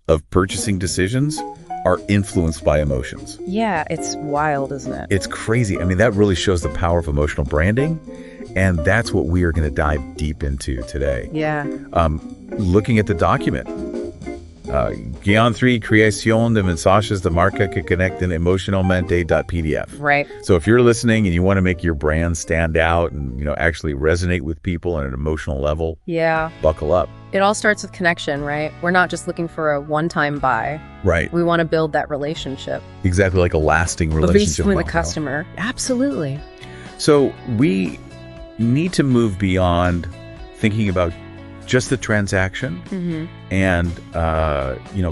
of purchasing decisions are influenced by emotions. Yeah, it's wild, isn't it? It's crazy. I mean, that really shows the power of emotional branding, and that's what we are going to dive deep into today. Yeah. Looking at the document, Guion 3, Creación de Mensajes de Marca que Conecten Emocionalmente.pdf. Right. So if you're listening and you want to make your brand stand out and, actually resonate with people on an emotional level, yeah, buckle up. It all starts with connection, right? We're not just looking for a one-time buy. Right. We want to build that relationship. Exactly, like a lasting relationship with the customer. Absolutely. So we need to move beyond thinking about just the transaction and,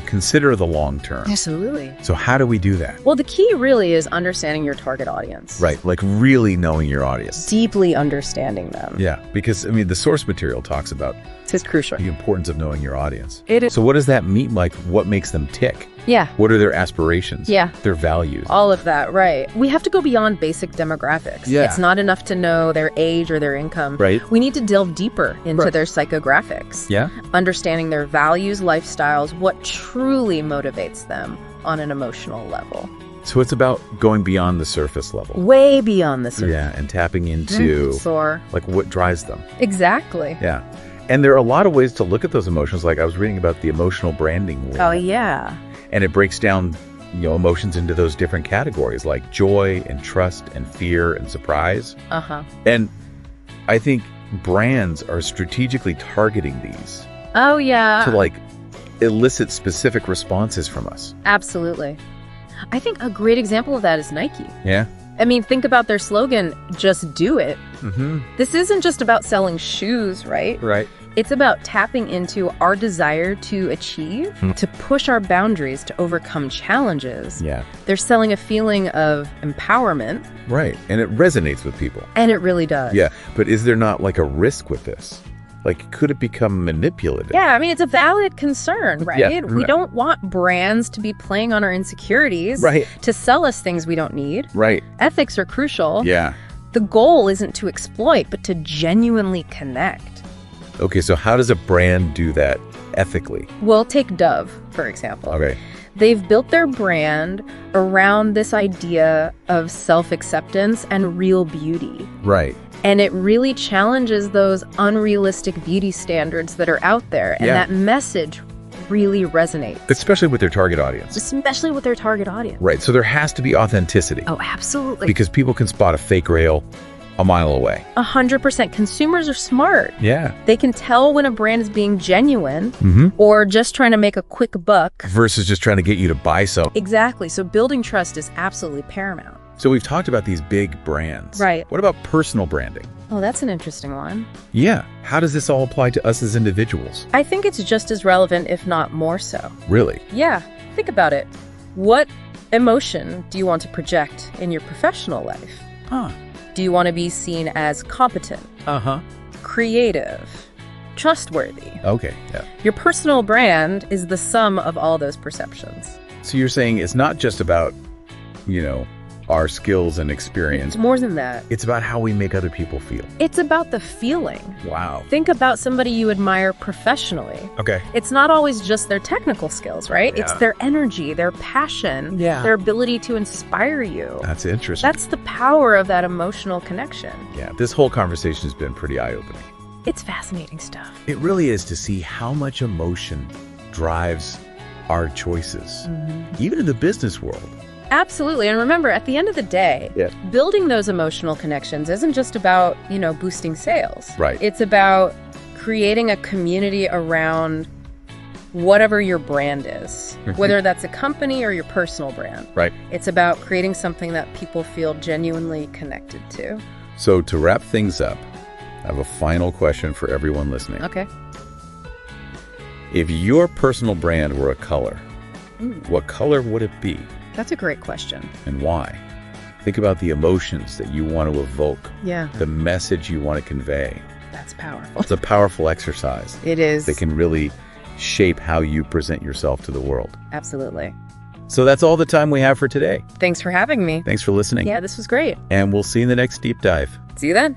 consider the long term. Absolutely. So how do we do that? Well, the key really is understanding your target audience. Right. Like really knowing your audience. Deeply understanding them. Yeah. Because, the source material talks about it's crucial. The importance of knowing your audience. It is. So what does that mean? Like, what makes them tick? Yeah. What are their aspirations? Yeah. Their values? All of that, right. We have to go beyond basic demographics. Yeah. It's not enough to know their age or their income. Right. We need to delve deeper into their psychographics. Yeah. Understanding their values, lifestyles, what truly motivates them on an emotional level. So it's about going beyond the surface level. Way beyond the surface. Yeah, and tapping into like what drives them. Exactly. Yeah. And there are a lot of ways to look at those emotions. Like I was reading about the emotional branding wheel. Oh, yeah. And it breaks down, emotions into those different categories like joy and trust and fear and surprise. And I think brands are strategically targeting these. Oh, yeah. To like elicit specific responses from us. Absolutely. I think a great example of that is Nike. Yeah. I mean, think about their slogan, just do it. This isn't just about selling shoes, right? Right. It's about tapping into our desire to achieve, to push our boundaries, to overcome challenges. Yeah. They're selling a feeling of empowerment. Right. And it resonates with people. And it really does. Yeah. But is there not like a risk with this? Like, could it become manipulative? Yeah, I mean, it's a valid concern, right? Yeah. We don't want brands to be playing on our insecurities to sell us things we don't need. Right. Ethics are crucial. Yeah. The goal isn't to exploit, but to genuinely connect. Okay, so how does a brand do that ethically? Well, take Dove, for example. Okay. They've built their brand around this idea of self-acceptance and real beauty. Right. And it really challenges those unrealistic beauty standards that are out there. And that message really resonates. Especially with their target audience. Especially with their target audience. Right. So there has to be authenticity. Oh, absolutely. Because people can spot a fake rail a mile away. 100%. Consumers are smart. Yeah. They can tell when a brand is being genuine or just trying to make a quick buck. Versus just trying to get you to buy something. Exactly. So building trust is absolutely paramount. So we've talked about these big brands. Right. What about personal branding? Oh, that's an interesting one. Yeah. How does this all apply to us as individuals? I think it's just as relevant, if not more so. Really? Yeah. Think about it. What emotion do you want to project in your professional life? Do you want to be seen as competent? Creative? Trustworthy? Okay. Yeah. Your personal brand is the sum of all those perceptions. So you're saying it's not just about, our skills and experience. It's more than that. It's about how we make other people feel. It's about the feeling. Wow. Think about somebody you admire professionally. Okay. It's not always just their technical skills, right? Yeah. It's their energy, their passion, their ability to inspire you. That's interesting. That's the power of that emotional connection. Yeah, this whole conversation has been pretty eye-opening. It's fascinating stuff. It really is, to see how much emotion drives our choices, even in the business world. Absolutely. And remember, at the end of the day, building those emotional connections isn't just about, boosting sales. Right. It's about creating a community around whatever your brand is, whether that's a company or your personal brand. Right. It's about creating something that people feel genuinely connected to. So to wrap things up, I have a final question for everyone listening. Okay. If your personal brand were a color, what color would it be? That's a great question. And why? Think about the emotions that you want to evoke. Yeah. The message you want to convey. That's powerful. It's a powerful exercise. It is. That can really shape how you present yourself to the world. Absolutely. So that's all the time we have for today. Thanks for having me. Thanks for listening. Yeah, this was great. And we'll see you in the next deep dive. See you then.